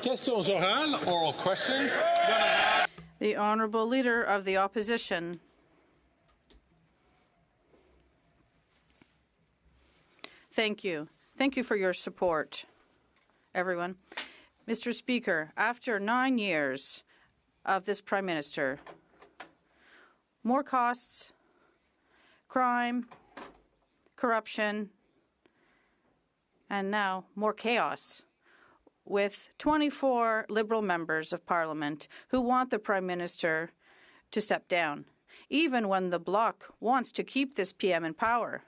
Questions orales, oral questions. The Honourable Leader of the Opposition. Thank you. Thank you for your support, everyone. Mr. Speaker, after 9 years of this Prime Minister, more costs, crime, corruption, and now more chaos, with 24 Liberal members of Parliament who want the Prime Minister to step down, even when the Bloc wants to keep this PM in power.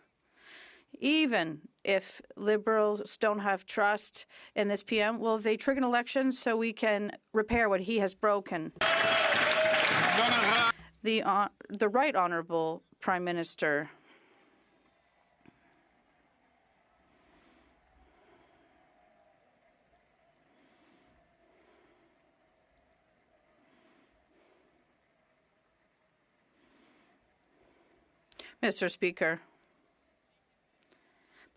Even if Liberals don't have trust in this PM, will they trigger an election so we can repair what he has broken? The Right Honourable Prime Minister. Mr. Speaker,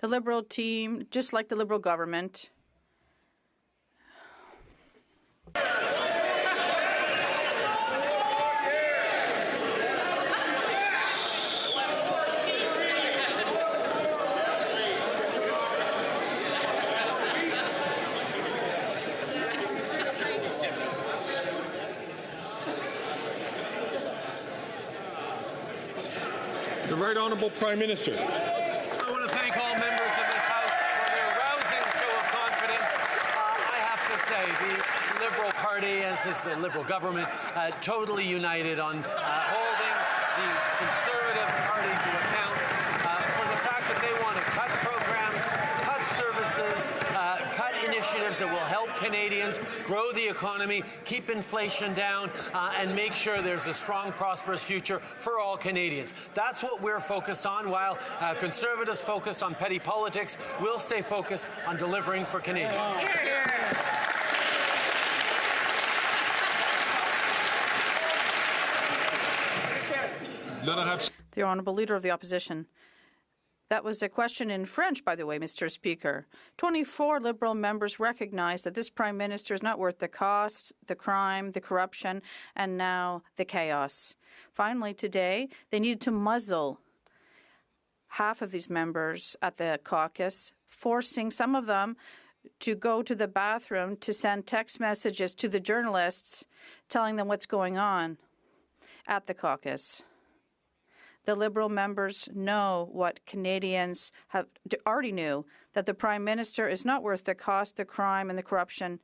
the Liberal team, just like the Liberal government, The Right Honourable Prime Minister. I want to thank all members of this House for their rousing show of confidence. I have to say, the Liberal Party, as is the Liberal government, totally united on holding the Conservative Party to account for the fact that they want to cut programs, cut services, cut initiatives that will help Canadians grow the economy, keep inflation down, and make sure there's a strong, prosperous future for all Canadians. That's what we're focused on. While Conservatives focus on petty politics, we'll stay focused on delivering for Canadians. the Honourable Leader of the Opposition. That was a question in French, by the way, Mr. Speaker. 24 Liberal members recognize that this Prime Minister is not worth the cost, the crime, the corruption, and now the chaos. Finally, today, they needed to muzzle half of these members at the caucus, forcing some of them to go to the bathroom to send text messages to the journalists telling them what's going on at the caucus. The Liberal members know what Canadians have already knew, that the Prime Minister is not worth the cost, the crime, and the corruption.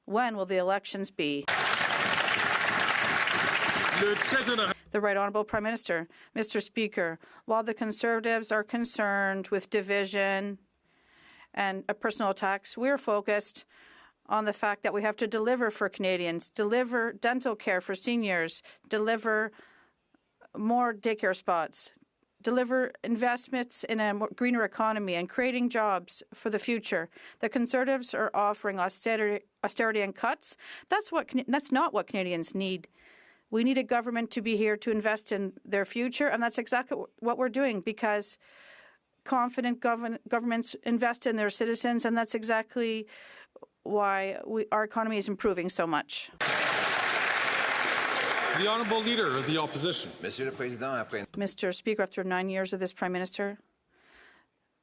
When will the elections be? The Right Honourable Prime Minister. Mr. Speaker, while the Conservatives are concerned with division and personal attacks, we're focused on the fact that we have to deliver for Canadians, deliver dental care for seniors, deliver more daycare spots, deliver investments in a greener economy and creating jobs for the future. The Conservatives are offering austerity and cuts. That's not what Canadians need. We need a government to be here to invest in their future, and that's exactly what we're doing, because confident governments invest in their citizens, and that's exactly why our economy is improving so much. The Honourable Leader of the Opposition. Mr. Speaker, after 9 years of this Prime Minister,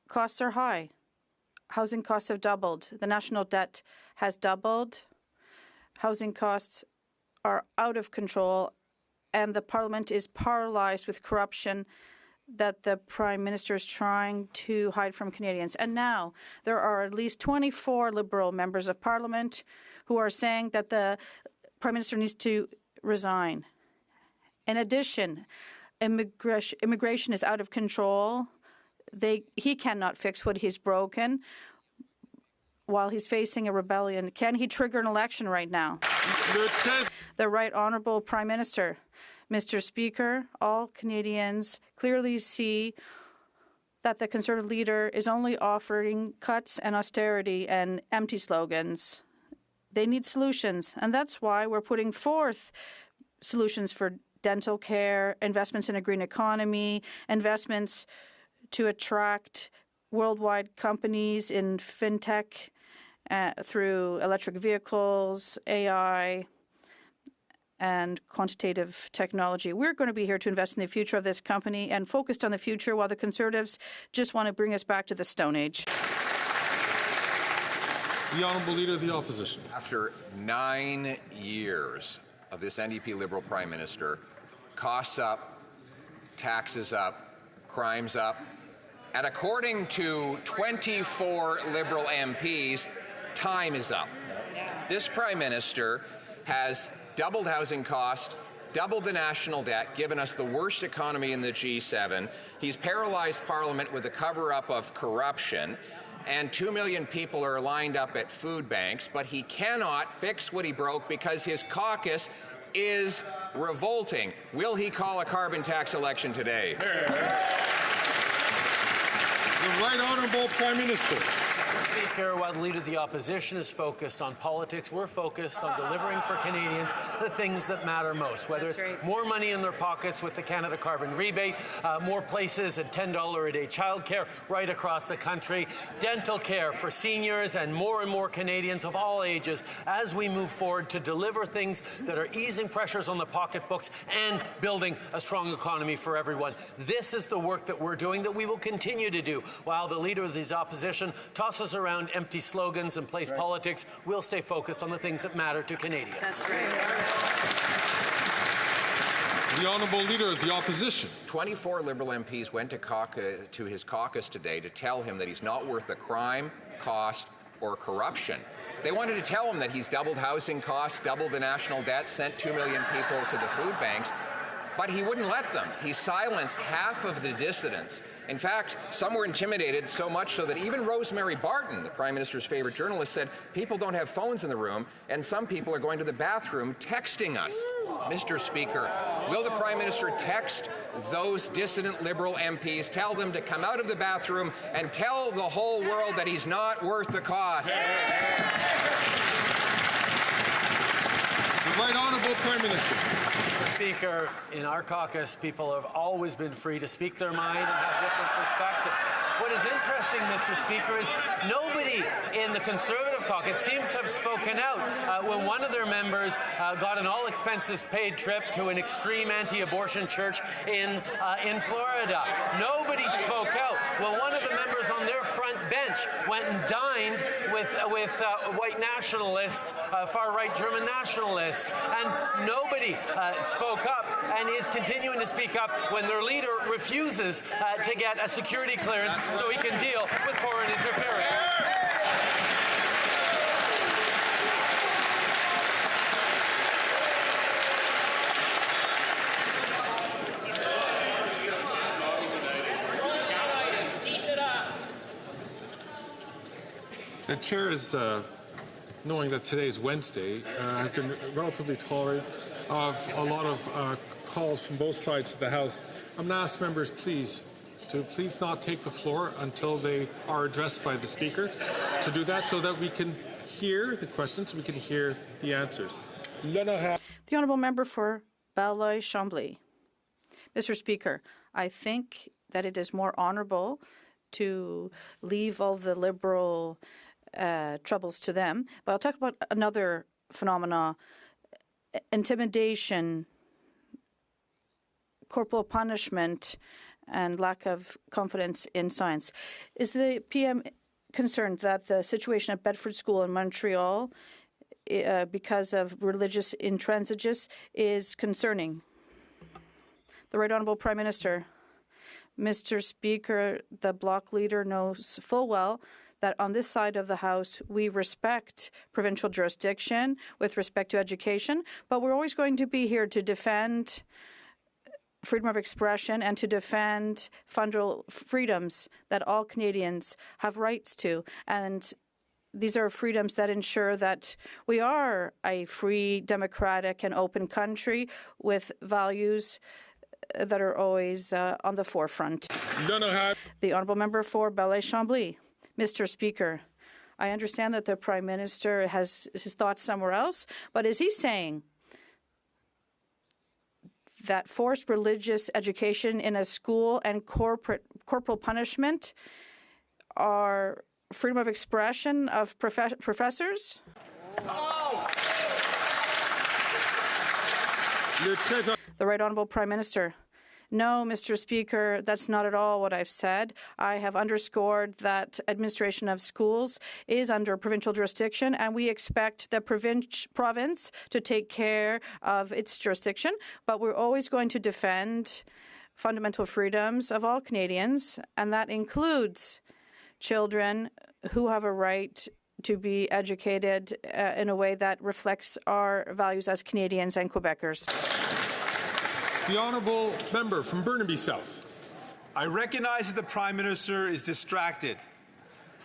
costs are high. Housing costs have doubled. The national debt has doubled. Housing costs are out of control, and the Parliament is paralyzed with corruption that the Prime Minister is trying to hide from Canadians. And now there are at least 24 Liberal members of Parliament who are saying that the Prime Minister needs to resign. In addition, immigration is out of control. He cannot fix what he's broken while he's facing a rebellion. Can he trigger an election right now? The Right Honourable Prime Minister. Mr. Speaker, all Canadians clearly see that the Conservative leader is only offering cuts and austerity and empty slogans. They need solutions, and that's why we're putting forth solutions for dental care, investments in a green economy, investments to attract worldwide companies in fintech through electric vehicles, AI, and quantitative technology. We're going to be here to invest in the future of this company and focused on the future, while the Conservatives just want to bring us back to the Stone Age. The Honourable Leader of the Opposition. After 9 years of this NDP Liberal Prime Minister, costs up, taxes up, crimes up, and according to 24 Liberal MPs, time is up. This Prime Minister has doubled housing costs, doubled the national debt, given us the worst economy in the G7. He's paralyzed Parliament with a cover-up of corruption, and 2 million people are lined up at food banks, but he cannot fix what he broke because his caucus is revolting. Will he call a carbon tax election today? The Right Honourable Prime Minister. Speaker, while the Leader of the Opposition is focused on politics, we're focused on delivering for Canadians the things that matter most, whether it's more money in their pockets with the Canada Carbon Rebate, more places at $10 a day childcare right across the country, dental care for seniors and more Canadians of all ages as we move forward to deliver things that are easing pressures on the pocketbooks and building a strong economy for everyone. This is the work that we're doing, that we will continue to do. While the Leader of the Opposition tosses around empty slogans and plays politics, we'll stay focused on the things that matter to Canadians. That's right. The Honourable Leader of the Opposition. 24 Liberal MPs went to his caucus today to tell him that he's not worth the crime, cost, or corruption. They wanted to tell him that he's doubled housing costs, doubled the national debt, sent 2 million people to the food banks, but he wouldn't let them. He silenced half of the dissidents. In fact, some were intimidated so much so that even Rosemary Barton, the Prime Minister's favorite journalist, said people don't have phones in the room and some people are going to the bathroom texting us. Mr. Speaker, will the Prime Minister text those dissident Liberal MPs, tell them to come out of the bathroom and tell the whole world that he's not worth the cost? The Right Honourable Prime Minister. Speaker, in our caucus, people have always been free to speak their mind and have different perspectives. What is interesting, Mr. Speaker, is nobody in the Conservative caucus seems to have spoken out when one of their members got an all-expenses-paid trip to an extreme anti-abortion church in Florida. Nobody spoke out. Well, one of the members on their front bench went and dined with white nationalists, far-right German nationalists, and nobody spoke up and is continuing to speak up when their leader refuses to get a security clearance so he can deal with foreign interference. The Chair is, knowing that today is Wednesday, has been relatively tolerant of a lot of calls from both sides of the House. I'm going to ask members, please not take the floor until they are addressed by the Speaker, to do that so that we can hear the questions, we can hear the answers. The Honourable Member for Belleuil-Chambly. Mr. Speaker, I think that it is more honourable to leave all the Liberal troubles to them. But I'll talk about another phenomena: intimidation, corporal punishment, and lack of confidence in science. Is the PM concerned that the situation at Bedford School in Montreal, because of religious intransigence, is concerning? The Right Honourable Prime Minister. Mr. Speaker, the Bloc Leader knows full well that on this side of the House, we respect provincial jurisdiction with respect to education, but we're always going to be here to defend freedom of expression and to defend fundamental freedoms that all Canadians have rights to. And these are freedoms that ensure that we are a free, democratic, and open country with values that are always on the forefront. The Honourable Member for Belleuil-Chambly. Mr. Speaker, I understand that the Prime Minister has his thoughts somewhere else, but is he saying that forced religious education in a school and corporal punishment are freedom of expression of professors? The Right Honourable Prime Minister. No, Mr. Speaker, that's not at all what I've said. I have underscored that administration of schools is under provincial jurisdiction, and we expect the province to take care of its jurisdiction, but we're always going to defend fundamental freedoms of all Canadians, and that includes children who have a right to be educated in a way that reflects our values as Canadians and Quebecers. The Honourable Member from Burnaby South. I recognize that the Prime Minister is distracted,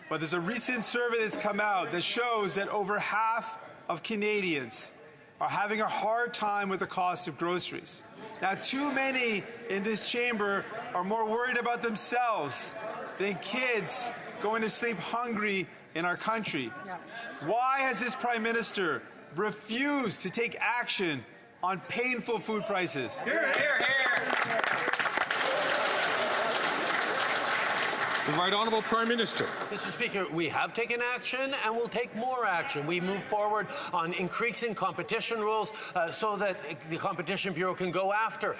but there's a recent survey that's come out that shows that over half of Canadians are having a hard time with the cost of groceries. Now, too many in this chamber are more worried about themselves than kids going to sleep hungry in our country. Why has this Prime Minister refused to take action on painful food prices? Hear, hear, hear. The Right Honourable Prime Minister. Mr. Speaker, we have taken action and will take more action. We move forward on increasing competition rules so that the Competition Bureau can go after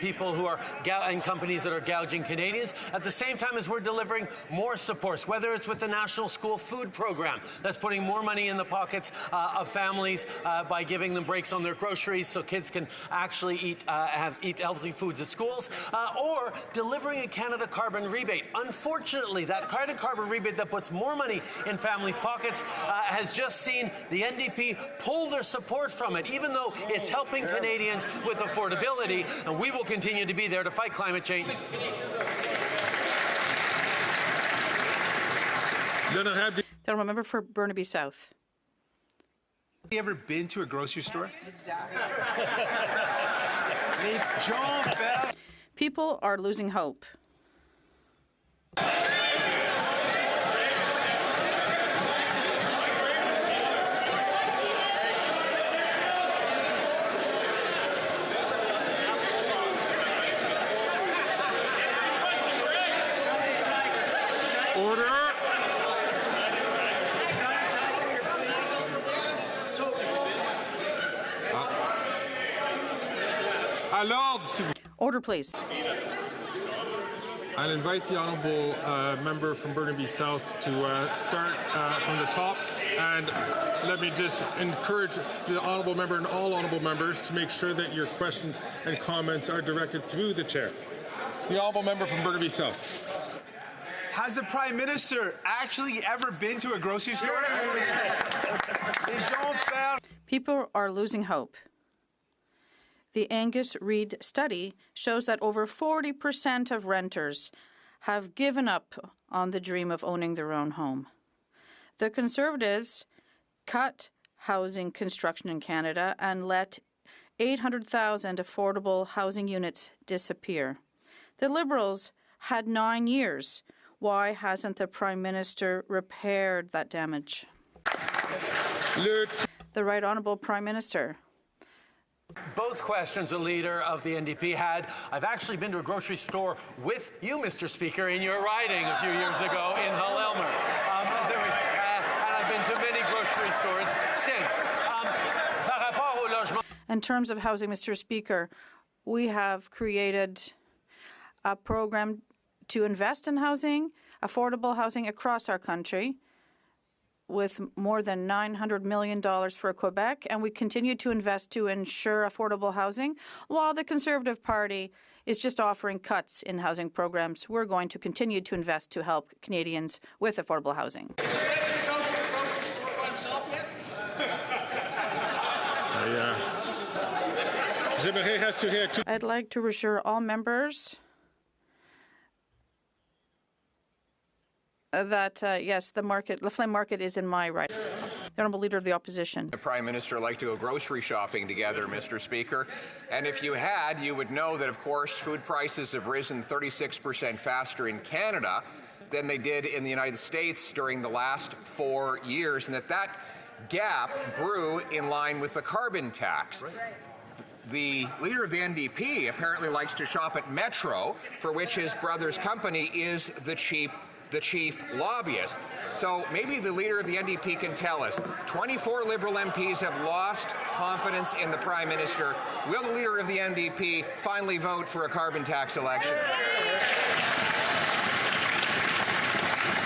people who are and companies that are gouging Canadians, at the same time as we're delivering more supports, whether it's with the National School Food Program that's putting more money in the pockets of families by giving them breaks on their groceries so kids can actually eat healthy foods at schools, or delivering a Canada carbon rebate. Unfortunately, that carbon rebate that puts more money in families' pockets has just seen the NDP pull their support from it, even though it's helping Canadians with affordability, and we will continue to be there to fight climate change. Then I have the Honourable Member for Burnaby South. Have you ever been to a grocery store? People are losing hope. order. À l'ordre, s'il vous plaît. Order, please. I'll invite the honourable member from Burnaby South to start from the top, and let me just encourage the honourable member and all honourable members to make sure that your questions and comments are directed through the chair. The honourable member from Burnaby South. Has the Prime Minister actually ever been to a grocery store? People are losing hope. The Angus Reid study shows that over 40% of renters have given up on the dream of owning their own home. The Conservatives cut housing construction in Canada and let 800,000 affordable housing units disappear. The Liberals had 9 years. Why hasn't the Prime Minister repaired that damage? The Right Honourable Prime Minister. Both questions the leader of the NDP had. I've actually been to a grocery store with you, Mr. Speaker, in your riding a few years ago in Hull Elmer. And I've been to many grocery stores since. In terms of housing, Mr. Speaker, we have created a program to invest in housing, affordable housing across our country, with more than $900 million for Quebec, and we continue to invest to ensure affordable housing, while the Conservative Party is just offering cuts in housing programs. We're going to continue to invest to help Canadians with affordable housing. I'd like to assure all members that, yes, the flame market is in my right. The Honourable Leader of the Opposition. The Prime Minister liked to go grocery shopping together, Mr. Speaker. And if you had, you would know that, of course, food prices have risen 36% faster in Canada than they did in the United States during the last 4 years, and that gap grew in line with the carbon tax. The leader of the NDP apparently likes to shop at Metro, for which his brother's company is the chief lobbyist. So maybe the leader of the NDP can tell us. 24 Liberal MPs have lost confidence in the Prime Minister. Will the leader of the NDP finally vote for a carbon tax election?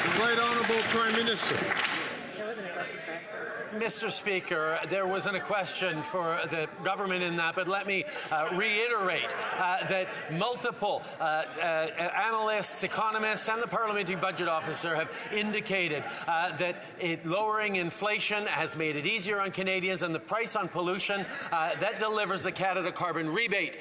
The Right Honourable Prime Minister. Mr. Speaker, there wasn't a question for the government in that, but let me reiterate that multiple analysts, economists, and the Parliamentary Budget Officer have indicated that lowering inflation has made it easier on Canadians, and the price on pollution that delivers the Canada carbon rebate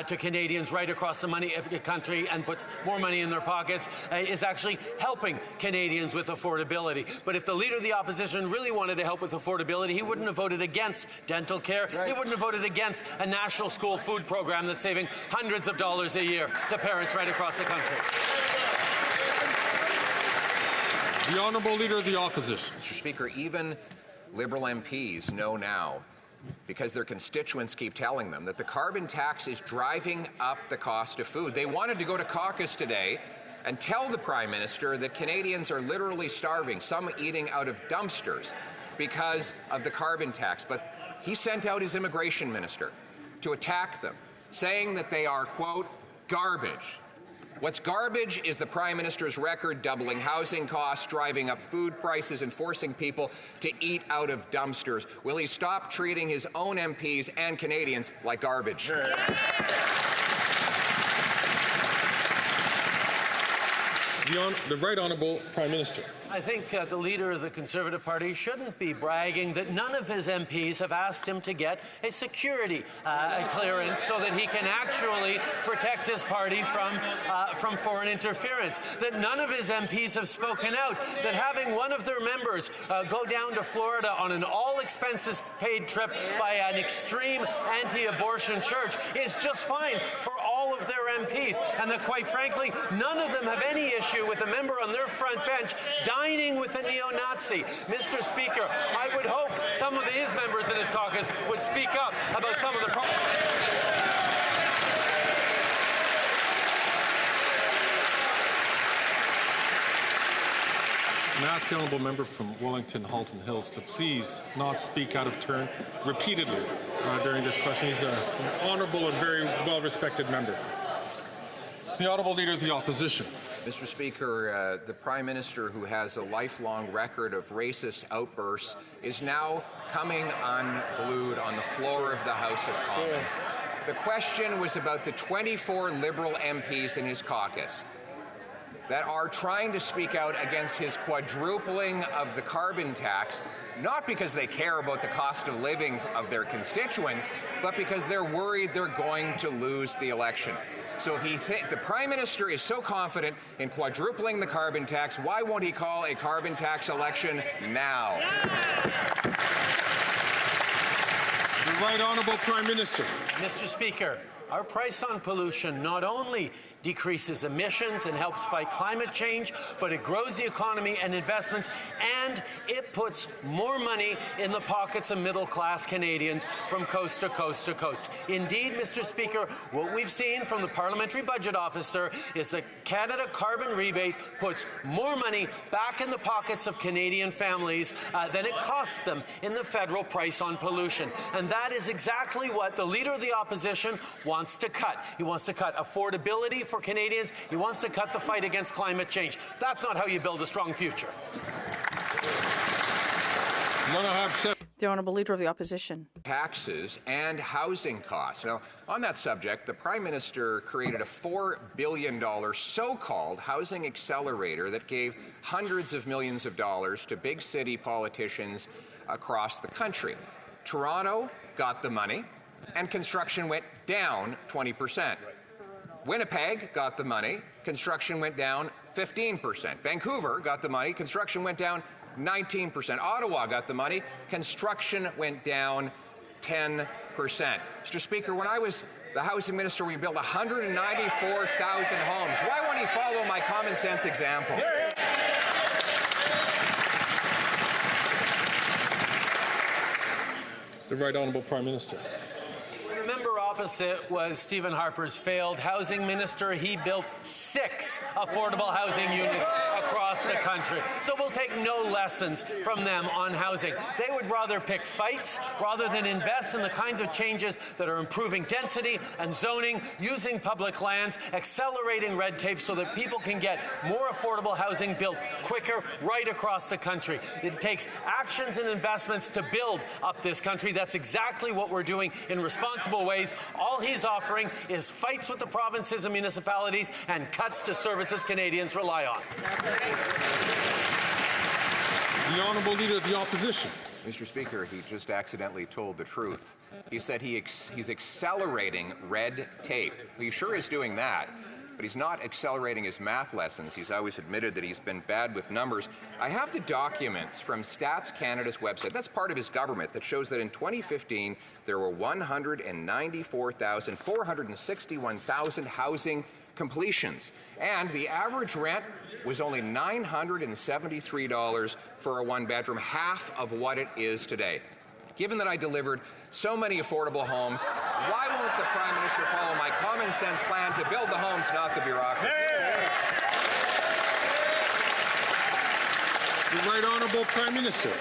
to Canadians right across the country and puts more money in their pockets is actually helping Canadians with affordability. But if the Leader of the Opposition really wanted to help with affordability, he wouldn't have voted against dental care. Right. He wouldn't have voted against a national school food program that's saving hundreds of dollars a year to parents right across the country. The Honourable Leader of the Opposition. Mr. Speaker, even Liberal MPs know now, because their constituents keep telling them, that the carbon tax is driving up the cost of food. They wanted to go to caucus today and tell the Prime Minister that Canadians are literally starving, some eating out of dumpsters, because of the carbon tax. But he sent out his immigration minister to attack them, saying that they are, quote, garbage. What's garbage is the Prime Minister's record doubling housing costs, driving up food prices, and forcing people to eat out of dumpsters. Will he stop treating his own MPs and Canadians like garbage? Sure. The Right Honourable Prime Minister. I think the leader of the Conservative Party shouldn't be bragging that none of his MPs have asked him to get a security clearance so that he can actually protect his party from foreign interference. That none of his MPs have spoken out. That having one of their members go down to Florida on an all-expenses-paid trip by an extreme anti-abortion church is just fine for all of their MPs. And that, quite frankly, none of them have any issue with a member on their front bench dining with a neo-Nazi. Mr. Speaker, I would hope some of his members in his caucus would speak up about some of the problems. I ask the Honourable Member from Wellington Halton Hills to please not speak out of turn repeatedly during this question. He's an honourable and very well-respected member. The Honourable Leader of the Opposition. Mr. Speaker, the Prime Minister, who has a lifelong record of racist outbursts, is now coming unglued on the floor of the House of Commons. The question was about the 24 Liberal MPs in his caucus that are trying to speak out against his quadrupling of the carbon tax, not because they care about the cost of living of their constituents, but because they're worried they're going to lose the election. So if the Prime Minister is so confident in quadrupling the carbon tax, why won't he call a carbon tax election now? The Right Honourable Prime Minister. Mr. Speaker, our price on pollution not only decreases emissions and helps fight climate change, but it grows the economy and investments, and it puts more money in the pockets of middle-class Canadians from coast to coast to coast. Indeed, Mr. Speaker, what we've seen from the Parliamentary Budget Officer is that Canada Carbon Rebate puts more money back in the pockets of Canadian families than it costs them in the federal price on pollution. And that is exactly what the Leader of the Opposition wants to cut. He wants to cut affordability for Canadians. He wants to cut the fight against climate change. That's not how you build a strong future. The Honourable Leader of the Opposition. Taxes and housing costs. Now, on that subject, the Prime Minister created a $4 billion so-called housing accelerator that gave hundreds of millions of dollars to big city politicians across the country. Toronto got the money, and construction went down 20%. Winnipeg got the money, construction went down 15%. Vancouver got the money, construction went down 19%. Ottawa got the money, construction went down 10%. Mr. Speaker, when I was the housing minister, we built 194,000 homes. Why won't he follow my common sense example? The Right Honourable Prime Minister. The member opposite was Stephen Harper's failed housing minister. He built 6 affordable housing units across across the country. So we'll take no lessons from them on housing. They would rather pick fights rather than invest in the kinds of changes that are improving density and zoning, using public lands, accelerating red tape so that people can get more affordable housing built quicker right across the country. It takes actions and investments to build up this country. That's exactly what we're doing in responsible ways. All he's offering is fights with the provinces and municipalities and cuts to services Canadians rely on. The Honourable Leader of the Opposition. Mr. Speaker, he just accidentally told the truth. He said he's accelerating red tape. He sure is doing that, but he's not accelerating his math lessons. He's always admitted that he's been bad with numbers. I have the documents from Stats Canada's website, that's part of his government, that shows that in 2015 there were 461,000 housing completions, and the average rent was only $973 for a one-bedroom, half of what it is today. Given that I delivered so many affordable homes, why won't the Prime Minister follow my common sense plan to build the homes, not the bureaucracy? The Right Honourable Prime Minister.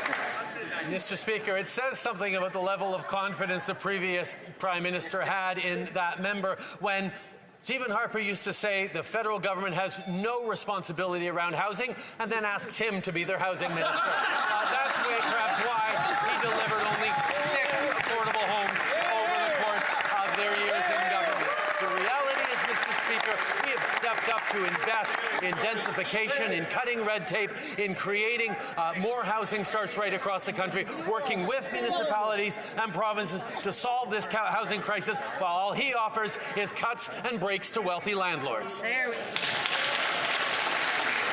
Mr. Speaker, it says something about the level of confidence the previous Prime Minister had in that member when Stephen Harper used to say the federal government has no responsibility around housing and then asks him to be their housing minister. That's perhaps why he delivered only 6 affordable homes over the course of their years in government. The reality is, Mr. Speaker, we have stepped up to invest in densification, in cutting red tape, in creating more housing starts right across the country, working with municipalities and provinces to solve this housing crisis, while all he offers is cuts and breaks to wealthy landlords.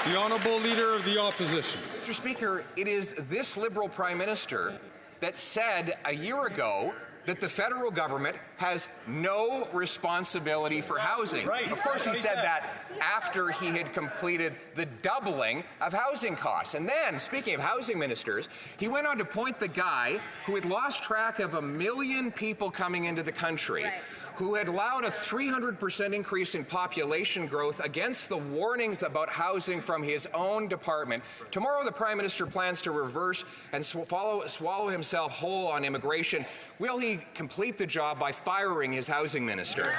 The Honourable Leader of the Opposition. Mr. Speaker, it is this Liberal Prime Minister that said a year ago that the federal government has no responsibility for housing. Right. Of course, he said that after he had completed the doubling of housing costs. And then, speaking of housing ministers, he went on to point the guy who had lost track of 1 million people coming into the country, who had allowed a 300% increase in population growth against the warnings about housing from his own department. Tomorrow, the Prime Minister plans to reverse and swallow himself whole on immigration. Will he complete the job by firing his housing minister?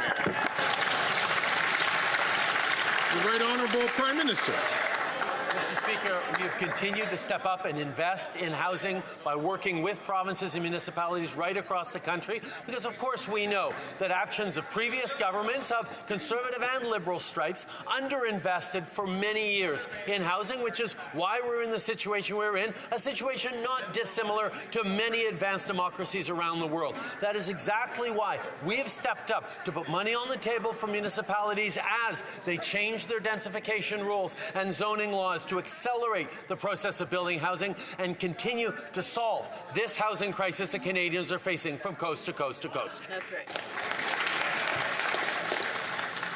The Right Honourable Prime Minister. Mr. Speaker, we have continued to step up and invest in housing by working with provinces and municipalities right across the country, because of course we know that actions of previous governments of Conservative and Liberal stripes underinvested for many years in housing, which is why we're in the situation we're in, a situation not dissimilar to many advanced democracies around the world. That is exactly why we have stepped up to put money on the table for municipalities as they change their densification rules and zoning laws to accelerate the process of building housing and continue to solve this housing crisis that Canadians are facing from coast to coast to coast. That's right.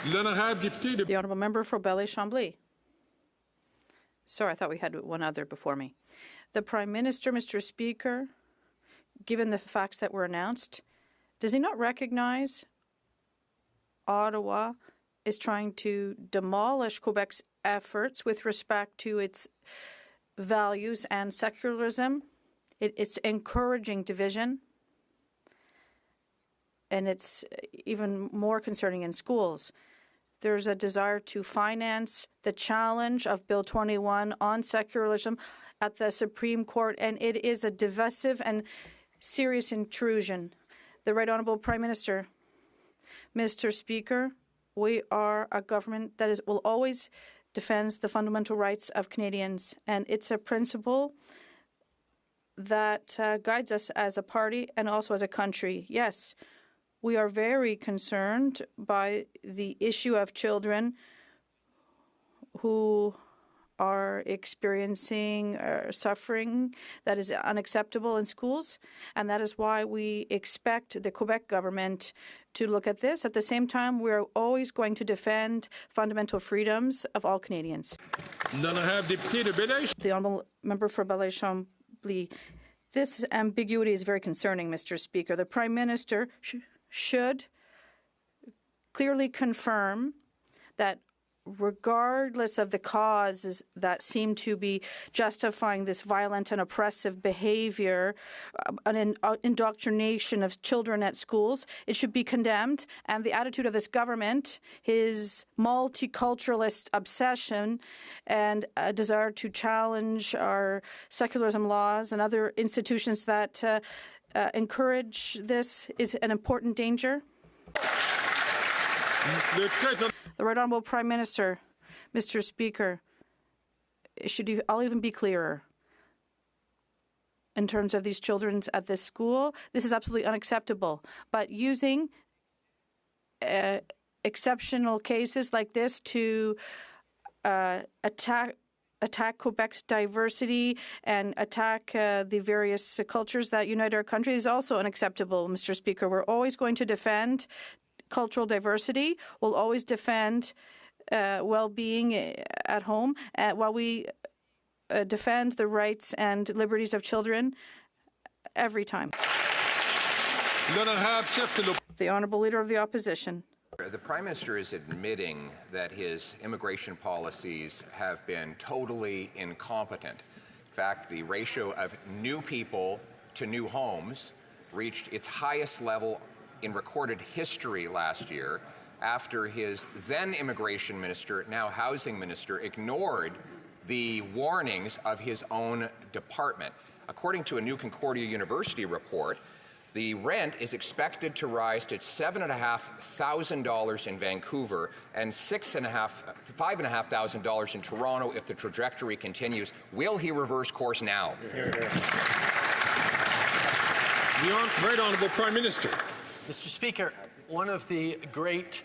The Honourable Member for Belleuil-Chambly. Sorry, I thought we had one other before me. The Prime Minister, Mr. Speaker, given the facts that were announced, does he not recognize Ottawa is trying to demolish Quebec's efforts with respect to its values and secularism? It's encouraging division, and it's even more concerning in schools. There's a desire to finance the challenge of Bill 21 on secularism at the Supreme Court, and it is a divisive and serious intrusion. The Right Honourable Prime Minister, Mr. Speaker, we are a government that will always defends the fundamental rights of Canadians, and it's a principle that guides us as a party and also as a country. Yes, we are very concerned by the issue of children who are experiencing suffering that is unacceptable in schools, and that is why we expect the Quebec government to look at this. At the same time, we're always going to defend fundamental freedoms of all Canadians. The Honourable Member for Belleuil-Chambly. This ambiguity is very concerning, Mr. Speaker. The Prime Minister should clearly confirm that regardless of the causes that seem to be justifying this violent and oppressive behavior, an indoctrination of children at schools, it should be condemned. And the attitude of this government, his multiculturalist obsession and a desire to challenge our secularism laws and other institutions that encourage this is an important danger. The Right Honourable Prime Minister, Mr. Speaker, I'll even be clearer. In terms of these children at this school, this is absolutely unacceptable. But using exceptional cases like this to attack Quebec's diversity and attack the various cultures that unite our country is also unacceptable, Mr. Speaker. We're always going to defend cultural diversity. We'll always defend well-being at home while we defend the rights and liberties of children every time. The Honourable Leader of the Opposition. The Prime Minister is admitting that his immigration policies have been totally incompetent. In fact, the ratio of new people to new homes reached its highest level in recorded history last year after his then immigration minister, now housing minister, ignored the warnings of his own department. According to a new Concordia University report, the rent is expected to rise to $7,500 in Vancouver and $5,500 in Toronto if the trajectory continues. Will he reverse course now? The Right Honourable Prime Minister. Mr. Speaker, one of the great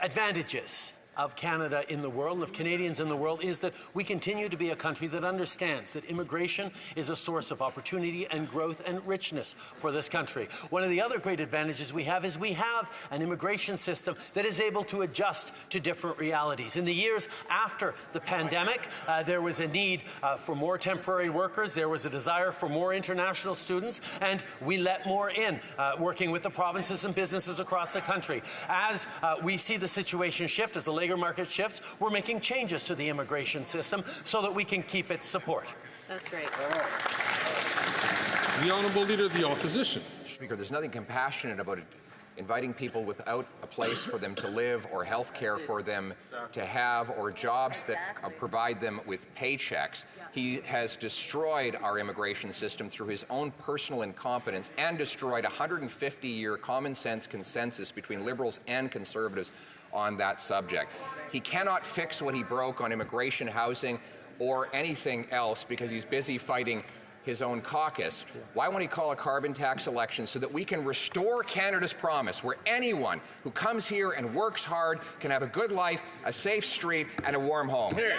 advantages of Canada in the world, of Canadians in the world, is that we continue to be a country that understands that immigration is a source of opportunity and growth and richness for this country. One of the other great advantages we have is we have an immigration system that is able to adjust to different realities. In the years after the pandemic, there was a need for more temporary workers, there was a desire for more international students, and we let more in, working with the provinces and businesses across the country. As we see the situation shift, as the labor market shifts, we're making changes to the immigration system so that we can keep its support. That's right. The Honourable Leader of the Opposition. Mr. Speaker, there's nothing compassionate about inviting people without a place for them to live or health care for them to have or jobs that provide them with paychecks. He has destroyed our immigration system through his own personal incompetence and destroyed a 150-year common sense consensus between Liberals and Conservatives on that subject. He cannot fix what he broke on immigration, housing, or anything else because he's busy fighting his own caucus. Why won't he call a carbon tax election so that we can restore Canada's promise where anyone who comes here and works hard can have a good life, a safe street, and a warm home? The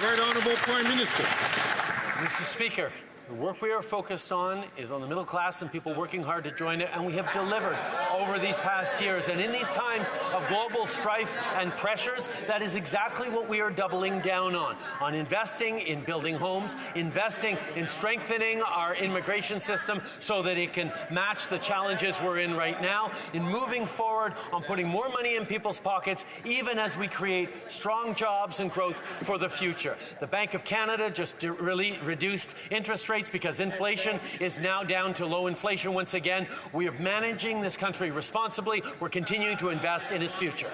Right Honourable Prime Minister. Mr. Speaker, the work we are focused on is on the middle class and people working hard to join it, and we have delivered over these past years. And in these times of global strife and pressures, that is exactly what we are doubling down on investing in building homes, investing in strengthening our immigration system so that it can match the challenges we're in right now, in moving forward on putting more money in people's pockets, even as we create strong jobs and growth for the future. The Bank of Canada just reduced interest rates because inflation is now down to low inflation once again. We are managing this country responsibly. We're continuing to invest in its future.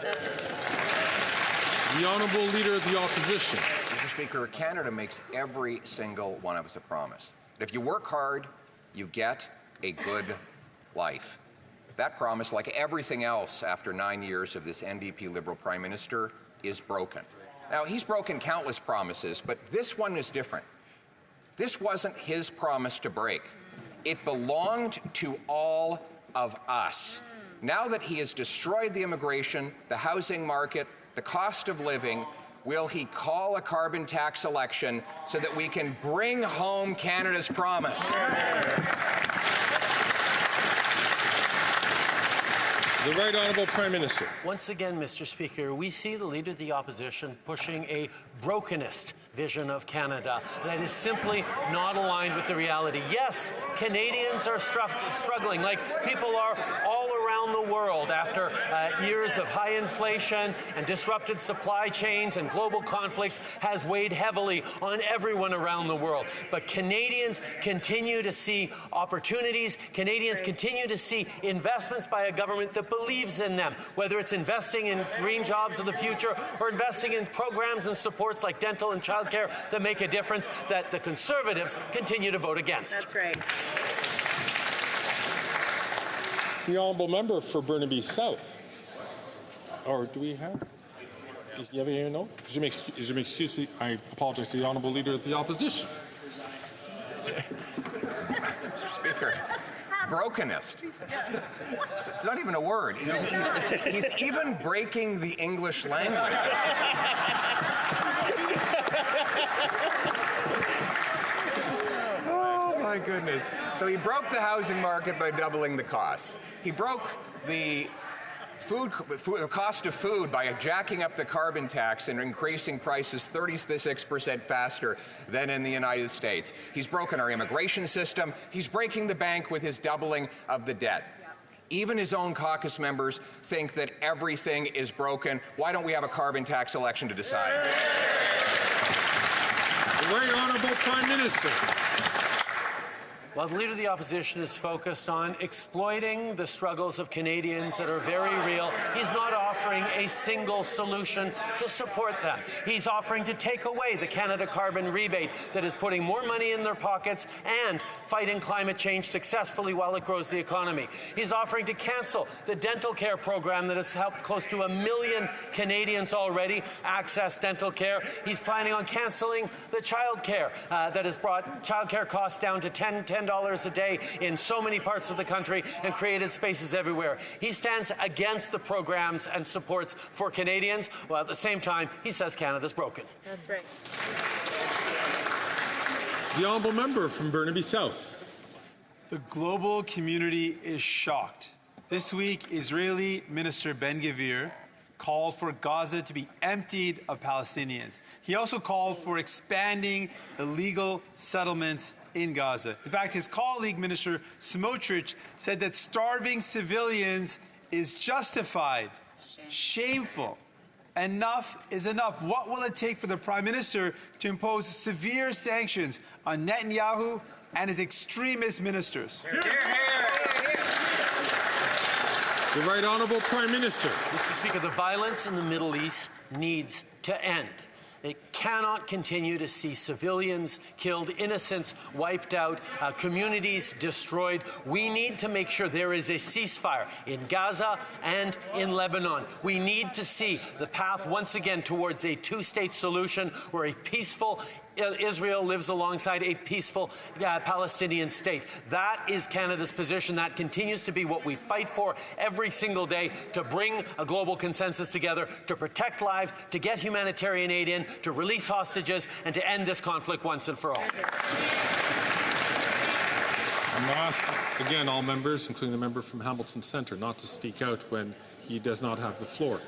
The Honourable Leader of the Opposition. Mr. Speaker, Canada makes every single one of us a promise. If you work hard, you get a good life. That promise, like everything else after 9 years of this NDP Liberal Prime Minister, is broken. Now, he's broken countless promises, but this one is different. This wasn't his promise to break. It belonged to all of us. Now that he has destroyed the immigration, the housing market, the cost of living, will he call a carbon tax election so that we can bring home Canada's promise? The Right Honourable Prime Minister. Once again, Mr. Speaker, we see the Leader of the Opposition pushing a brokenist vision of Canada that is simply not aligned with the reality. Yes, Canadians are struggling like people are all around around the world after years of high inflation and disrupted supply chains and global conflicts has weighed heavily on everyone around the world. But Canadians continue to see opportunities. Canadians continue to see investments by a government that believes in them, whether it's investing in green jobs of the future or investing in programs and supports like dental and childcare that make a difference, that the Conservatives continue to vote against. That's right. The honourable member for Burnaby South. Or do we have? Do you have any note? Je m'excuse. I apologize to the honourable leader of the opposition. Mr. Speaker, brokenist. It's not even a word. He's even breaking the English language. Oh, my goodness. So he broke the housing market by doubling the costs. He broke the cost of food by jacking up the carbon tax and increasing prices 36% faster than in the United States. He's broken our immigration system. He's breaking the bank with his doubling of the debt. Even his own caucus members think that everything is broken. Why don't we have a carbon tax election to decide? The Right Honourable Prime Minister. While the Leader of the Opposition is focused on exploiting the struggles of Canadians that are very real, he's not offering a single solution to support them. He's offering to take away the Canada Carbon Rebate that is putting more money in their pockets and fighting climate change successfully while it grows the economy. He's offering to cancel the dental care program that has helped close to 1 million Canadians already access dental care. He's planning on canceling the child care that has brought child care costs down to $10 a day in so many parts of the country and created spaces everywhere. He stands against the programs and supports for Canadians, while at the same time he says Canada's broken. That's right. The honourable member from Burnaby South. The global community is shocked. This week, Israeli Minister Ben-Gvir called for Gaza to be emptied of Palestinians. He also called for expanding illegal settlements in Gaza. In fact, his colleague, Minister Smotrich, said that starving civilians is justified. Shameful. Enough is enough. What will it take for the Prime Minister to impose severe sanctions on Netanyahu and his extremist ministers? The Right Honourable Prime Minister. Mr. Speaker, the violence in the Middle East needs to end. It cannot continue to see civilians killed, innocents wiped out, communities destroyed. We need to make sure there is a ceasefire in Gaza and in Lebanon. We need to see the path once again towards a two-state solution where a peaceful Israel lives alongside a peaceful Palestinian state. That is Canada's position. That continues to be what we fight for every single day, to bring a global consensus together, to protect lives, to get humanitarian aid in, to release hostages, and to end this conflict once and for all. I'm going to ask, again, all members, including the member from Hamilton Centre, not to speak out when he does not have the floor.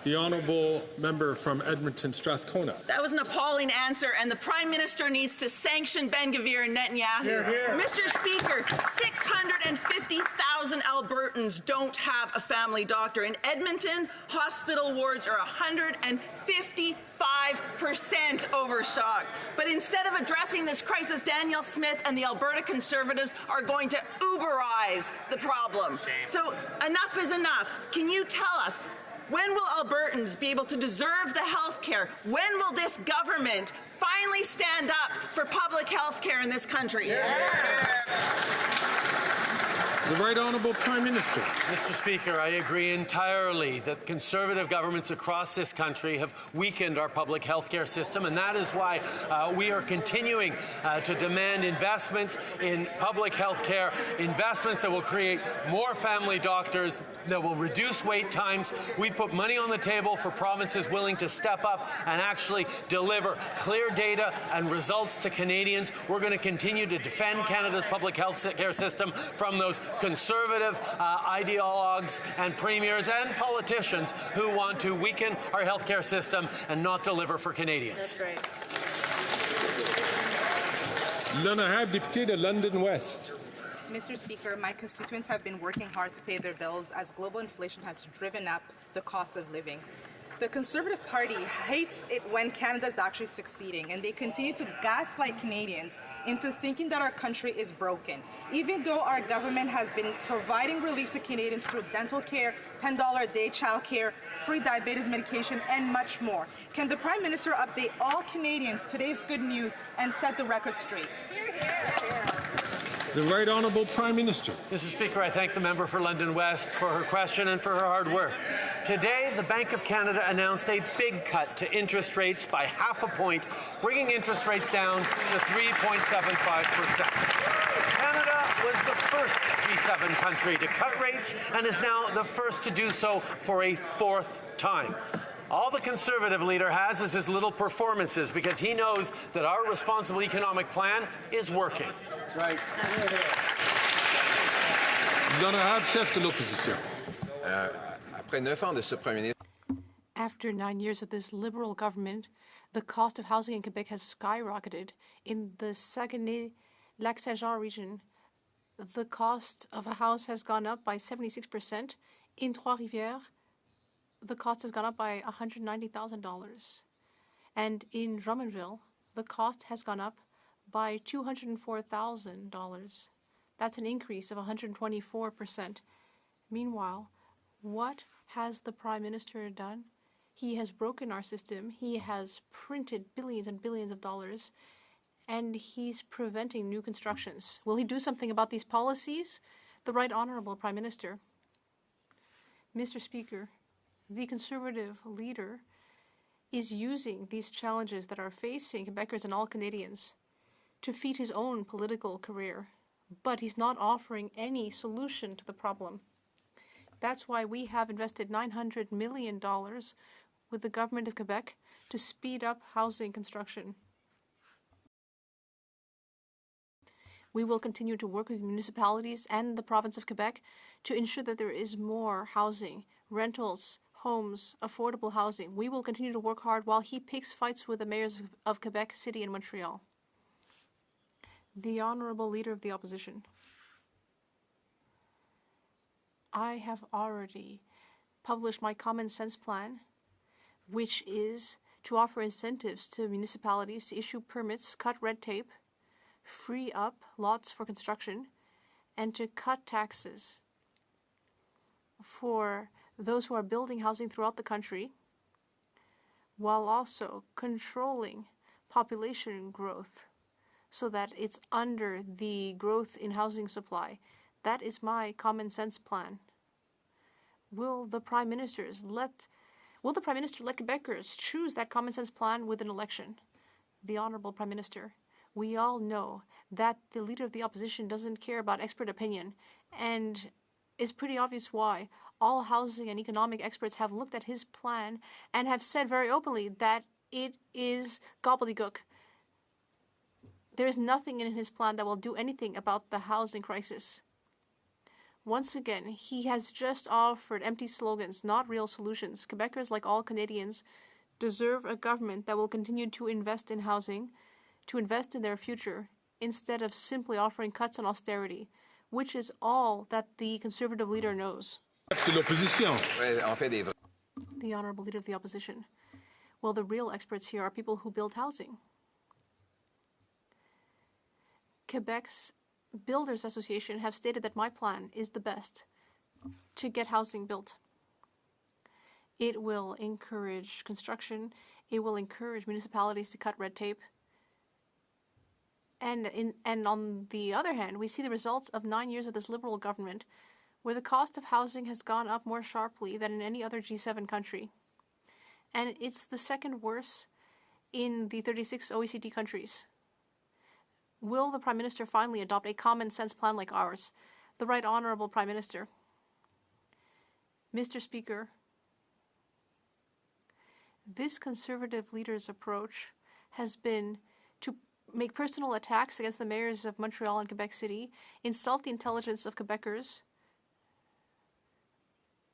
The honourable member from Edmonton Strathcona. That was an appalling answer, and the Prime Minister needs to sanction Ben-Gvir and Netanyahu. Hear, hear. Mr. Speaker, 650,000 Albertans don't have a family doctor. In Edmonton, hospital wards are 155% overstocked. But instead of addressing this crisis, Danielle Smith and the Alberta Conservatives are going to Uberize the problem. So enough is enough. Can you tell us, when will Albertans be able to deserve the health care? When will this government finally stand up for public health care in this country? The Right Honourable Prime Minister. Mr. Speaker, I agree entirely that Conservative governments across this country have weakened our public health care system, and that is why we are continuing to demand investments in public health care, investments that will create more family doctors, that will reduce wait times. We've put money on the table for provinces willing to step up and actually deliver clear data and results to Canadians. We're going to continue to defend Canada's public health care system from those Conservative ideologues and premiers and politicians who want to weaken our healthcare system and not deliver for Canadians. That's right. L'honorable député de London West. Mr. Speaker, my constituents have been working hard to pay their bills as global inflation has driven up the cost of living. The Conservative Party hates it when Canada is actually succeeding, and they continue to gaslight Canadians into thinking that our country is broken. Even though our government has been providing relief to Canadians through dental care, $10 a day child care, free diabetes medication, and much more. Can the Prime Minister update all Canadians today's good news and set the record straight? The Right Honourable Prime Minister. Mr. Speaker, I thank the member for London West for her question and for her hard work. Today, the Bank of Canada announced a big cut to interest rates by half a point, bringing interest rates down to 3.75%. Canada was the first G7 country to cut rates and is now the first to do so for a fourth time. All the Conservative leader has is his little performances because he knows that our responsible economic plan is working. Right. L'honorable chef de l'opposition. Après 9 ans de ce Premier ministre, After 9 years of this Liberal government, the cost of housing in Quebec has skyrocketed. In the Saguenay-Lac-Saint-Jean region, the cost of a house has gone up by 76%. In Trois-Rivières, the cost has gone up by $190,000. And in Drummondville, the cost has gone up by $204,000. That's an increase of 124%. Meanwhile, what has the Prime Minister done? He has broken our system. He has printed billions and billions of dollars, and he's preventing new constructions. Will he do something about these policies? The Right Honourable Prime Minister. Mr. Speaker, the Conservative leader is using these challenges that are facing Quebecers and all Canadians to feed his own political career, but he's not offering any solution to the problem. That's why we have invested $900 million with the government of Quebec to speed up housing construction. We will continue to work with municipalities and the province of Quebec to ensure that there is more housing, rentals, homes, affordable housing. We will continue to work hard while he picks fights with the mayors of Quebec City and Montreal. The Honourable Leader of the Opposition. I have already published my common sense plan, which is to offer incentives to municipalities to issue permits, cut red tape, free up lots for construction, and to cut taxes for those who are building housing throughout the country, while also controlling population growth so that it's under the growth in housing supply. That is my common sense plan. Will the Prime Minister let Quebecers choose that common sense plan with an election? The Honourable Prime Minister, we all know that the Leader of the Opposition doesn't care about expert opinion, and it's pretty obvious why. All housing and economic experts have looked at his plan and have said very openly that it is gobbledygook. There is nothing in his plan that will do anything about the housing crisis. Once again, he has just offered empty slogans, not real solutions. Quebecers, like all Canadians, deserve a government that will continue to invest in housing, to invest in their future, instead of simply offering cuts and austerity, which is all that the Conservative leader knows. The Honourable Leader of the Opposition. Well, the real experts here are people who build housing. Quebec's Builders Association have stated that my plan is the best to get housing built. It will encourage construction. It will encourage municipalities to cut red tape. And on the other hand, we see the results of 9 years of this Liberal government, where the cost of housing has gone up more sharply than in any other G7 country. And it's the second worst in the 36 OECD countries. Will the Prime Minister finally adopt a common sense plan like ours? The Right Honourable Prime Minister. Mr. Speaker, this Conservative leader's approach has been to make personal attacks against the mayors of Montreal and Quebec City, insult the intelligence of Quebecers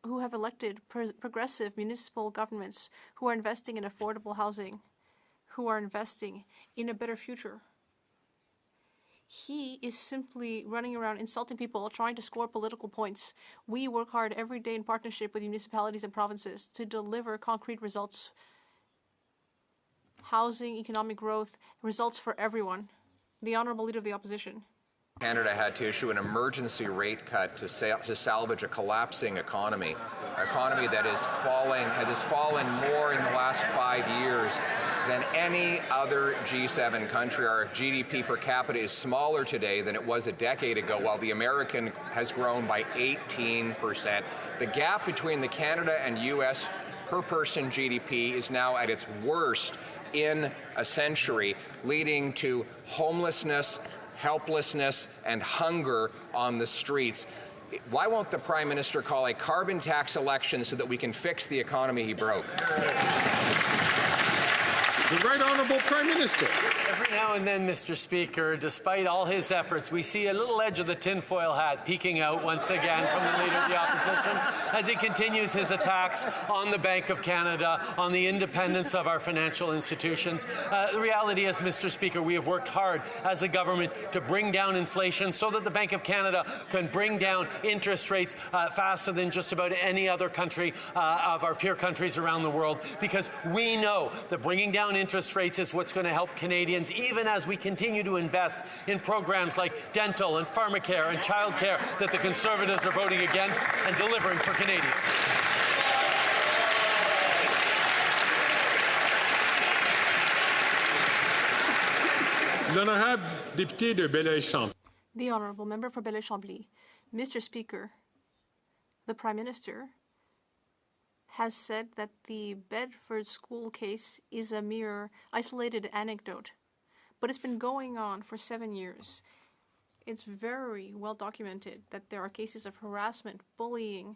who have elected progressive municipal governments who are investing in affordable housing, who are investing in a better future. He is simply running around insulting people, trying to score political points. We work hard every day in partnership with municipalities and provinces to deliver concrete results. Housing, economic growth, results for everyone. The Honourable Leader of the Opposition. Canada had to issue an emergency rate cut to salvage a collapsing economy, an economy that has fallen more in the last 5 years than any other G7 country. Our GDP per capita is smaller today than it was a decade ago, while the American has grown by 18%. The gap between the Canada and U.S. per person GDP is now at its worst in a century, leading to homelessness, helplessness, and hunger on the streets. Why won't the Prime Minister call a carbon tax election so that we can fix the economy he broke? The Right Honourable Prime Minister. Every now and then, Mr. Speaker, despite all his efforts, we see a little edge of the tinfoil hat peeking out once again from the Leader of the Opposition as he continues his attacks on the Bank of Canada, on the independence of our financial institutions. The reality is, Mr. Speaker, we have worked hard as a government to bring down inflation so that the Bank of Canada can bring down interest rates faster than just about any other country of our peer countries around the world, because we know that bringing down interest rates is what's going to help Canadians, even as we continue to invest in programs like dental and pharmacare and childcare that the Conservatives are voting against and delivering for Canadians. L'honorable député de Belleuil-Champ. The Honourable Member for Belleuil-Chambly. Mr. Speaker, the Prime Minister has said that the Bedford school case is a mere isolated anecdote, but it's been going on for 7 years. It's very well documented that there are cases of harassment, bullying,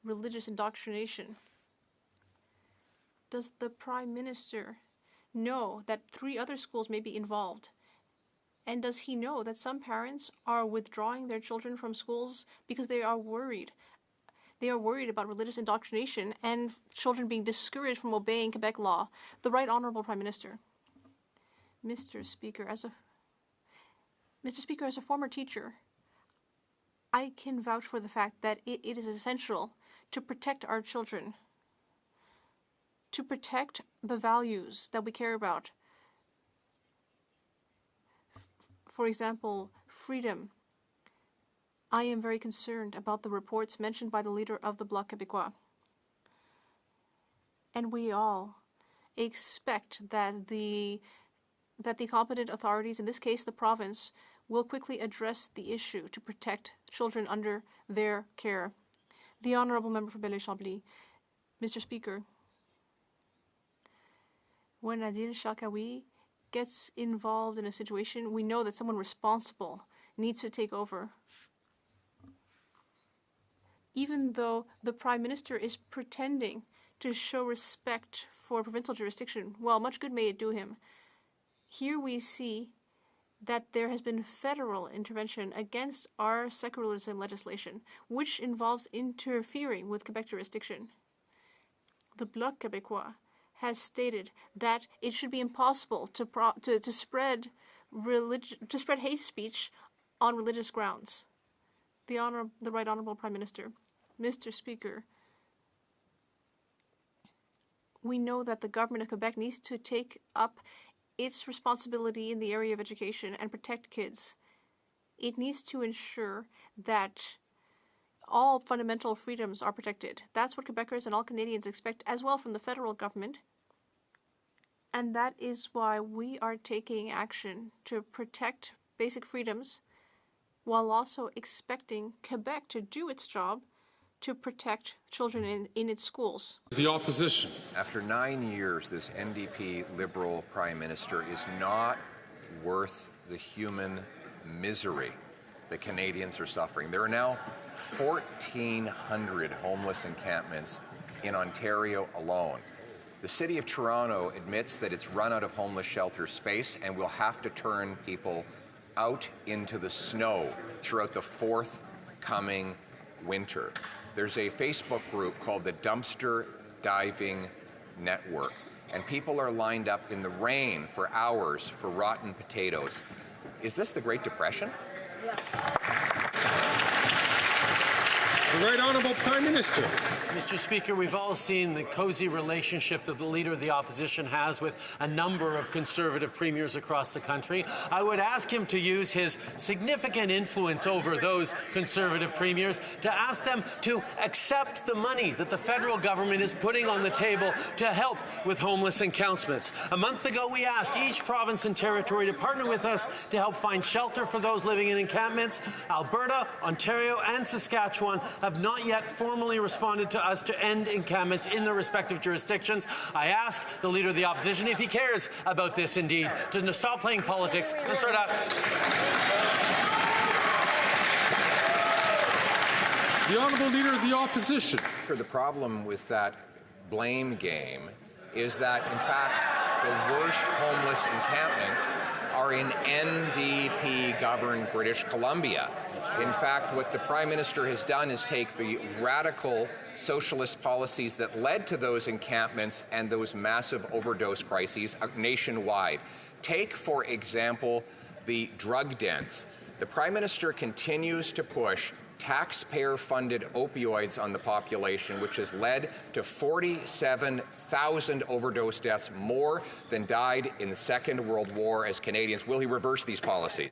religious indoctrination. Does the Prime Minister know that 3 other schools may be involved? And does he know that some parents are withdrawing their children from schools because they are worried? They are worried about religious indoctrination and children being discouraged from obeying Quebec law. The Right Honourable Prime Minister. Mr. Speaker, as a former teacher, I can vouch for the fact that it is essential to protect our children, to protect the values that we care about. For example, freedom. I am very concerned about the reports mentioned by the leader of the Bloc Québécois. And we all expect that the competent authorities, in this case the province, will quickly address the issue to protect children under their care. The Honourable Member for Belleuil-Chambly. Mr. Speaker, when Adil Shalkawi gets involved in a situation, we know that someone responsible needs to take over. Even though the Prime Minister is pretending to show respect for provincial jurisdiction, well, much good may it do him. Here we see that there has been federal intervention against our secularism legislation, which involves interfering with Quebec jurisdiction. The Bloc Québécois has stated that it should be impossible to spread hate speech on religious grounds. The Right Honourable Prime Minister. Mr. Speaker, we know that the government of Quebec needs to take up its responsibility in the area of education and protect kids. It needs to ensure that all fundamental freedoms are protected. That's what Quebecers and all Canadians expect as well from the federal government. And that is why we are taking action to protect basic freedoms while also expecting Quebec to do its job to protect children in its schools. The Opposition. After 9 years, this NDP Liberal Prime Minister is not worth the human misery that Canadians are suffering. There are now 1,400 homeless encampments in Ontario alone. The City of Toronto admits that it's run out of homeless shelter space and will have to turn people out into the snow throughout the forthcoming winter. There's a Facebook group called the Dumpster Diving Network, and people are lined up in the rain for hours for rotten potatoes. Is this the Great Depression? The Right Honourable Prime Minister. Mr. Speaker, we've all seen the cozy relationship that the Leader of the Opposition has with a number of Conservative premiers across the country. I would ask him to use his significant influence over those Conservative premiers to ask them to accept the money that the federal government is putting on the table to help with homeless encampments. A month ago, we asked each province and territory to partner with us to help find shelter for those living in encampments. Alberta, Ontario, and Saskatchewan have not yet formally responded to us to end encampments in their respective jurisdictions. I ask the Leader of the Opposition if he cares about this indeed, to stop playing politics and start up. The Honourable Leader of the Opposition. The problem with that blame game is that, in fact, the worst homeless encampments are in NDP-governed British Columbia. In fact, what the Prime Minister has done is take the radical socialist policies that led to those encampments and those massive overdose crises nationwide. Take, for example, the drug dens. The Prime Minister continues to push taxpayer-funded opioids on the population, which has led to 47,000 overdose deaths, more than died in the Second World War as Canadians. Will he reverse these policies?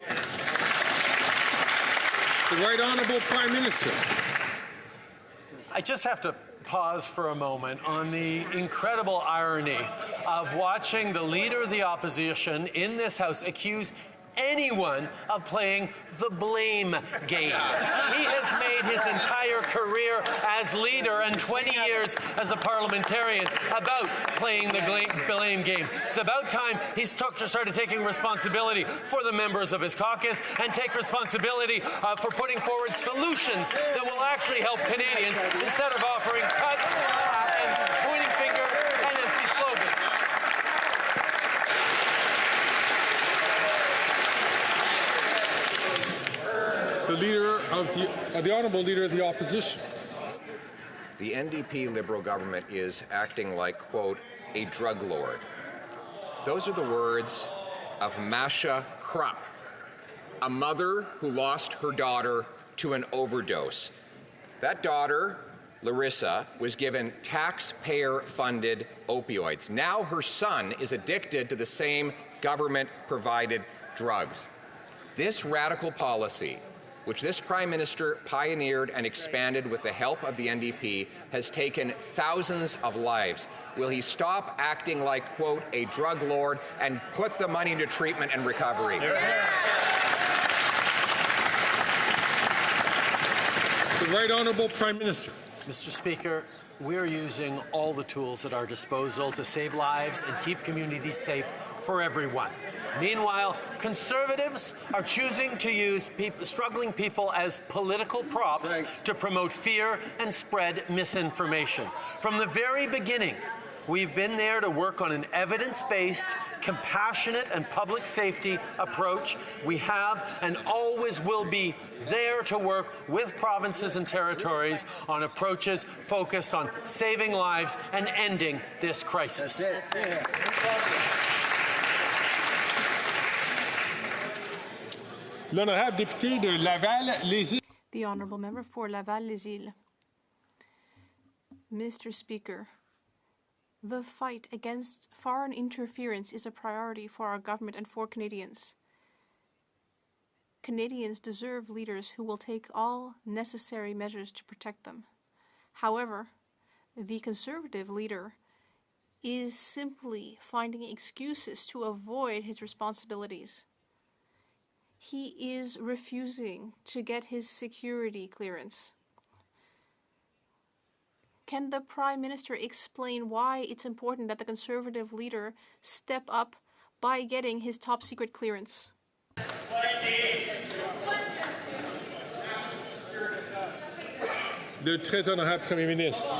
The Right Honourable Prime Minister. I just have to pause for a moment on the incredible irony of watching the Leader of the Opposition in this House accuse anyone of playing the blame game. He has made his entire career as leader and 20 years as a parliamentarian about playing the blame game. It's about time he started taking responsibility for the members of his caucus and take responsibility for putting forward solutions that will actually help Canadians instead of offering cuts and pointing fingers and empty slogans. The Honourable Leader of the Opposition. The NDP Liberal government is acting like, quote, a drug lord. Those are the words of Masha Krupp, a mother who lost her daughter to an overdose. That daughter, Larissa, was given taxpayer-funded opioids. Now her son is addicted to the same government-provided drugs. This radical policy, which this Prime Minister pioneered and expanded with the help of the NDP, has taken thousands of lives. Will he stop acting like, quote, a drug lord and put the money into treatment and recovery? The Right Honourable Prime Minister. Mr. Speaker, we're using all the tools at our disposal to save lives and keep communities safe for everyone. Meanwhile, Conservatives are choosing to use struggling people as political props to promote fear and spread misinformation. From the very beginning, we've been there to work on an evidence-based, compassionate, and public safety approach. We have and always will be there to work with provinces and territories on approaches focused on saving lives and ending this crisis. L'honorable député de Laval-Les-Îles. The Honourable Member for Laval-Les-Îles. Mr. Speaker, the fight against foreign interference is a priority for our government and for Canadians. Canadians deserve leaders who will take all necessary measures to protect them. However, the Conservative leader is simply finding excuses to avoid his responsibilities. He is refusing to get his security clearance. Can the Prime Minister explain why it's important that the Conservative leader step up by getting his top secret clearance? Le très honorable Premier ministre.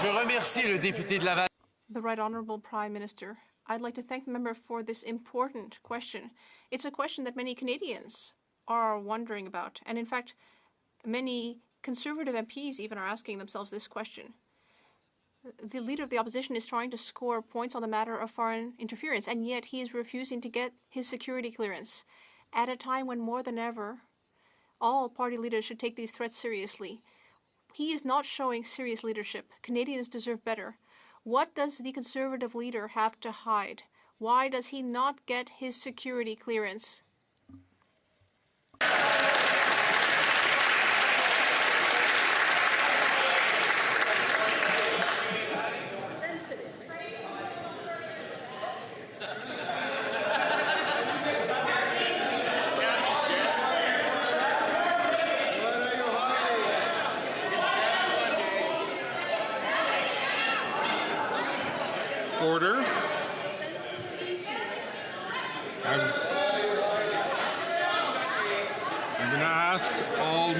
Je remercie le député de Laval. The Right Honourable Prime Minister, I'd like to thank the member for this important question. It's a question that many Canadians are wondering about, and in fact, many Conservative MPs even are asking themselves this question. The Leader of the Opposition is trying to score points on the matter of foreign interference, and yet he is refusing to get his security clearance. at a time when more than ever, all party leaders should take these threats seriously. He is not showing serious leadership. Canadians deserve better. What does the Conservative leader have to hide? Why does he not get his security clearance? Order. I'm going to ask all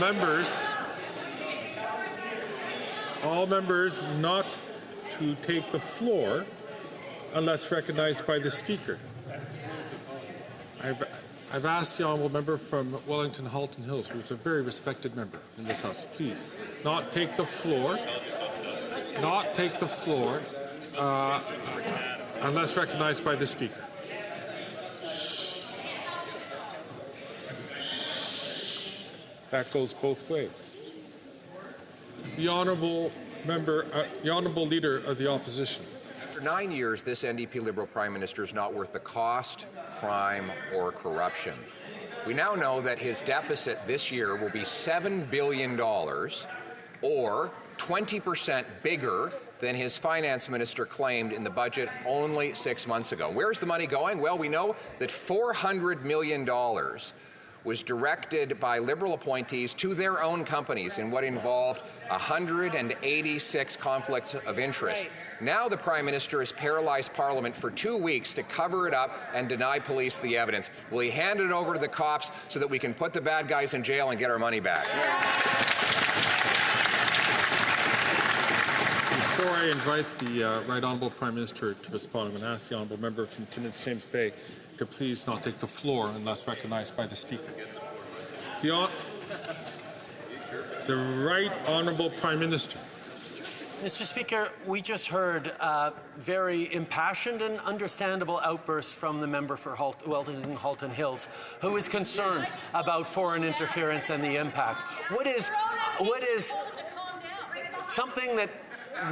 members not to take the floor unless recognized by the Speaker. I've asked the honourable member from Wellington Halton Hills, who's a very respected member in this House, please not take the floor. Not take the floor. Unless recognized by the Speaker. That goes both ways. The honourable member, the honourable leader of the opposition. For 9 years, this NDP Liberal Prime Minister is not worth the cost, crime, or corruption. We now know that his deficit this year will be $7 billion, or 20% bigger than his finance minister claimed in the budget only 6 months ago. Where's the money going? Well, we know that $400 million was directed by Liberal appointees to their own companies in what involved 186 conflicts of interest. Now the Prime Minister has paralyzed Parliament for 2 weeks to cover it up and deny police the evidence. Will he hand it over to the cops so that we can put the bad guys in jail and get our money back? Before I invite the Right Honourable Prime Minister to respond, I'm going to ask the Honourable Member from Timmins James Bay to please not take the floor unless recognized by the Speaker. The Right Honourable Prime Minister. Mr. Speaker, we just heard very impassioned and understandable outbursts from the member for Wellington Halton Hills, who is concerned about foreign interference and the impact. What is something that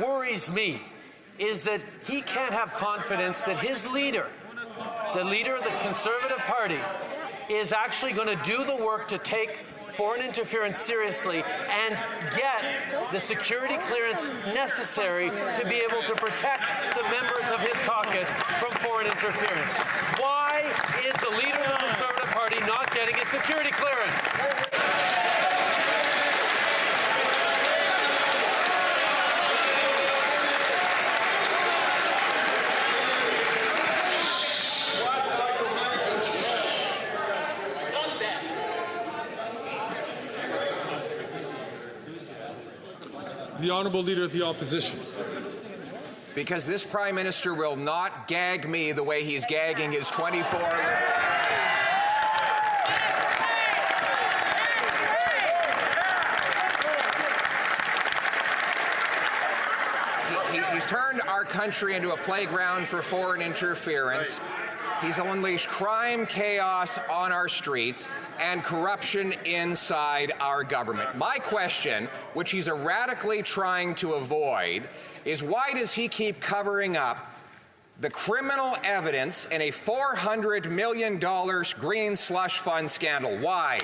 worries me is that he can't have confidence that his leader, the leader of the Conservative Party, is actually going to do the work to take foreign interference seriously and get the security clearance necessary to be able to protect the members of his caucus from foreign interference. Why is the leader of the Conservative Party not getting his security clearance? The Honourable Leader of the Opposition. Because this Prime Minister will not gag me the way he's gagging his 24... He's turned our country into a playground for foreign interference. He's unleashed crime, chaos on our streets, and corruption inside our government. My question, which he's erratically trying to avoid, is why does he keep covering up the criminal evidence in a $400 million green slush fund scandal? Why?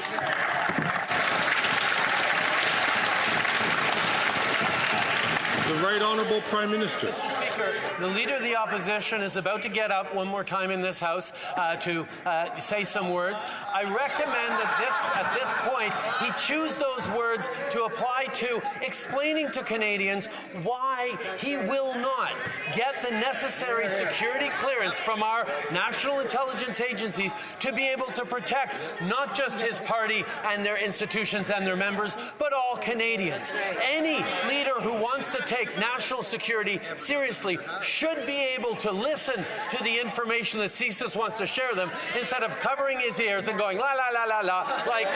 The Right Honourable Prime Minister. Mr. Speaker, the Leader of the Opposition is about to get up one more time in this House to say some words. I recommend that at this point he choose those words to apply to explaining to Canadians why he will not get the necessary security clearance from our national intelligence agencies to be able to protect not just his party and their institutions and their members, but all Canadians. Any leader who wants to take national security seriously should be able to listen to the information that CSIS wants to share them instead of covering his ears and going la la la la la like.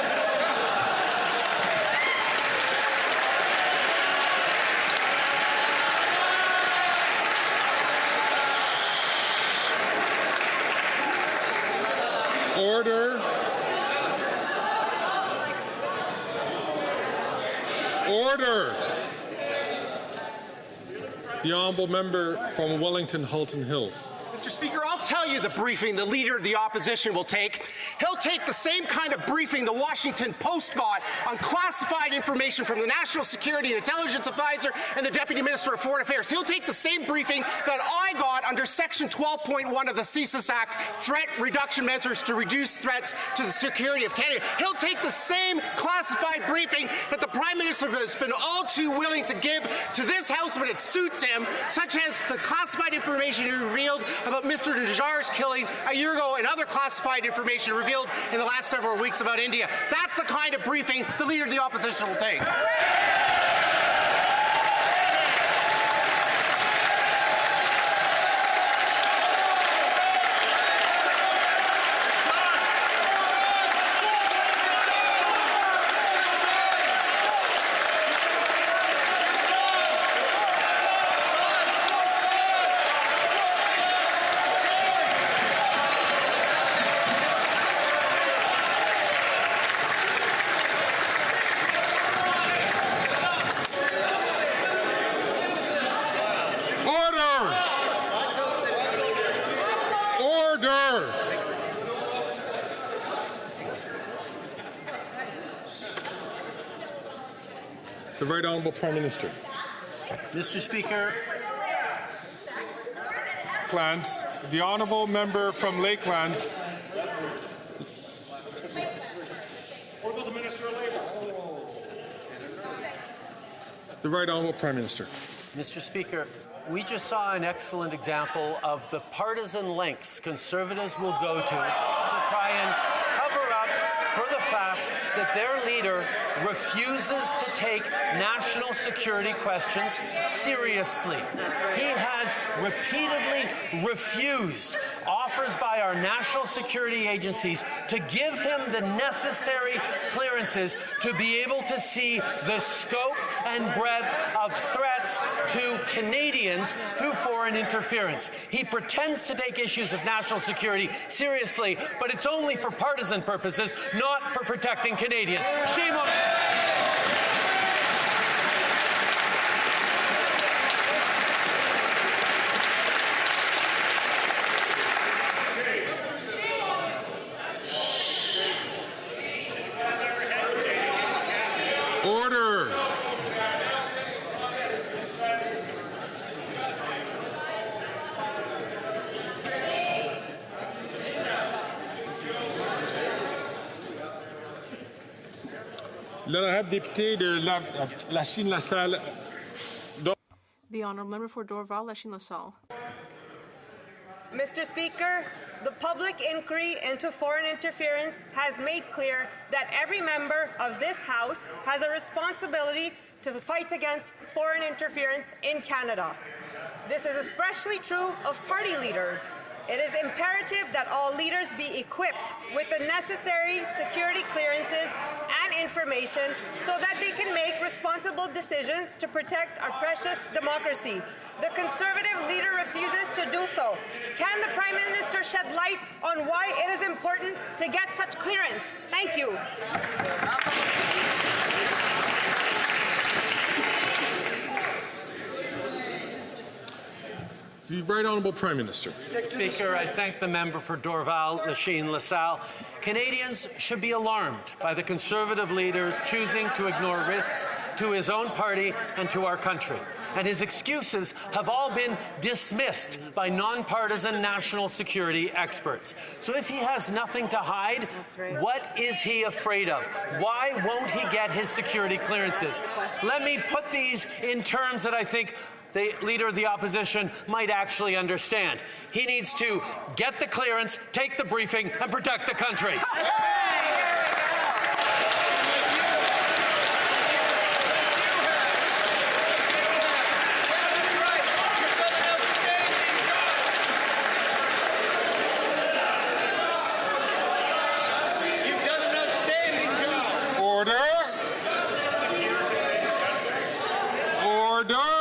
Order. Order! The honourable member from Wellington Halton Hills. Mr. Speaker, I'll tell you the briefing the Leader of the Opposition will take. He'll take the same kind of briefing the Washington Post got on classified information from the National Security and Intelligence Advisor and the Deputy Minister of Foreign Affairs. He'll take the same briefing that I got under Section 12.1 of the CSIS Act, threat reduction measures to reduce threats to the security of Canada. He'll take the same classified briefing that the Prime Minister has been all too willing to give to this House when it suits him, such as the classified information he revealed about Mr. Najjar's killing a year ago and other classified information revealed in the last several weeks about India. That's the kind of briefing the Leader of the Opposition will take. The Right Honourable Prime Minister. Mr. Speaker. Lakelands. The Honourable Member from Lakelands. What about the Minister of Labour? The Right Honourable Prime Minister. Mr. Speaker, we just saw an excellent example of the partisan lengths Conservatives will go to try and cover up for the fact that their leader refuses to take national security questions seriously. He has repeatedly refused offers by our national security agencies to give him the necessary clearances to be able to see the scope and breadth of threats to Canadians through foreign interference. He pretends to take issues of national security seriously, but it's only for partisan purposes, not for protecting Canadians. Shame on him. Order. L'honorable député de la Chine-la-Salle. The honourable member for Dorval, Lachine-LaSalle. Mr. Speaker, the public inquiry into foreign interference has made clear that every member of this House has a responsibility to fight against foreign interference in Canada. This is especially true of party leaders. It is imperative that all leaders be equipped with the necessary security clearances and information so that they can make responsible decisions to protect our precious democracy. The Conservative leader refuses to do so. Can the Prime Minister shed light on why it is important to get such clearance? Thank you. The Right Honourable Prime Minister. Speaker, I thank the member for Dorval, Lachine-LaSalle. Canadians should be alarmed by the Conservative leader choosing to ignore risks to his own party and to our country. And his excuses have all been dismissed by nonpartisan national security experts. So if he has nothing to hide, what is he afraid of? Why won't he get his security clearances? Let me put these in terms that I think the Leader of the Opposition might actually understand. He needs to get the clearance, take the briefing, and protect the country. You've done an outstanding job. Order. Order.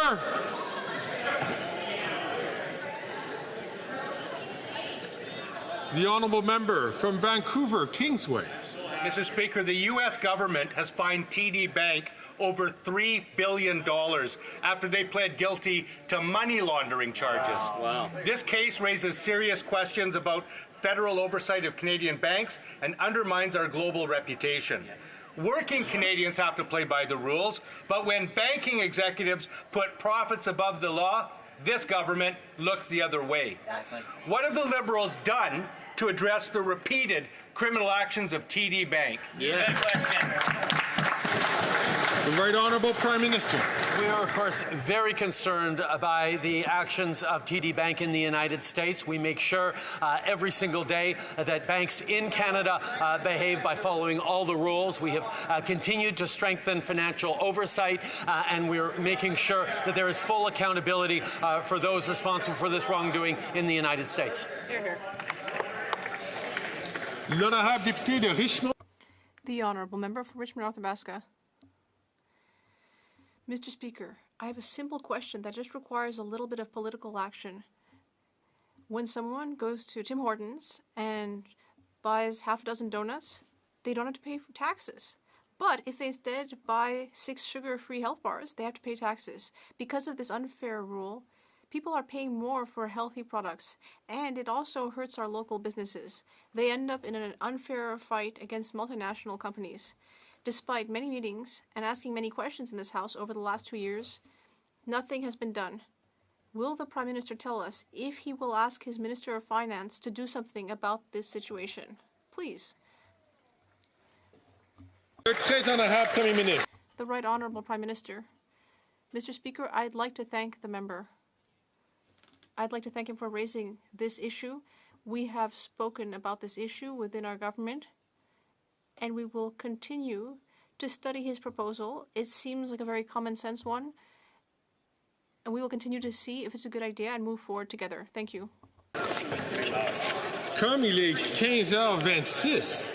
The Honourable Member from Vancouver, Kingsway. Mr. Speaker, the U.S. government has fined TD Bank over $3 billion after they pled guilty to money laundering charges. Wow. This case raises serious questions about federal oversight of Canadian banks and undermines our global reputation. Working Canadians have to play by the rules, but when banking executives put profits above the law, this government looks the other way. Exactly. What have the Liberals done to address the repeated criminal actions of TD Bank? Yeah. Good question. The Right Honourable Prime Minister. We are, of course, very concerned by the actions of TD Bank in the United States. We make sure every single day that banks in Canada behave by following all the rules. We have continued to strengthen financial oversight, and we're making sure that there is full accountability for those responsible for this wrongdoing in the United States. Hear, hear. L'honorable député de Richmond. The Honourable Member for Richmond North Nebraska. Mr. Speaker, I have a simple question that just requires a little bit of political action. When someone goes to Tim Hortons and buys half a dozen donuts, they don't have to pay for taxes. But if they instead buy 6 sugar-free health bars, they have to pay taxes. Because of this unfair rule, people are paying more for healthy products, and it also hurts our local businesses. They end up in an unfair fight against multinational companies. Despite many meetings and asking many questions in this House over the last 2 years, nothing has been done. Will the Prime Minister tell us if he will ask his Minister of Finance to do something about this situation? Please. The Right Honourable Prime Minister. Mr. Speaker, I'd like to thank the member. I'd like to thank him for raising this issue. We have spoken about this issue within our government, and we will continue to study his proposal. It seems like a very common sense one, and we will continue to see if it's a good idea and move forward together. Thank you. Comme il est 15h26,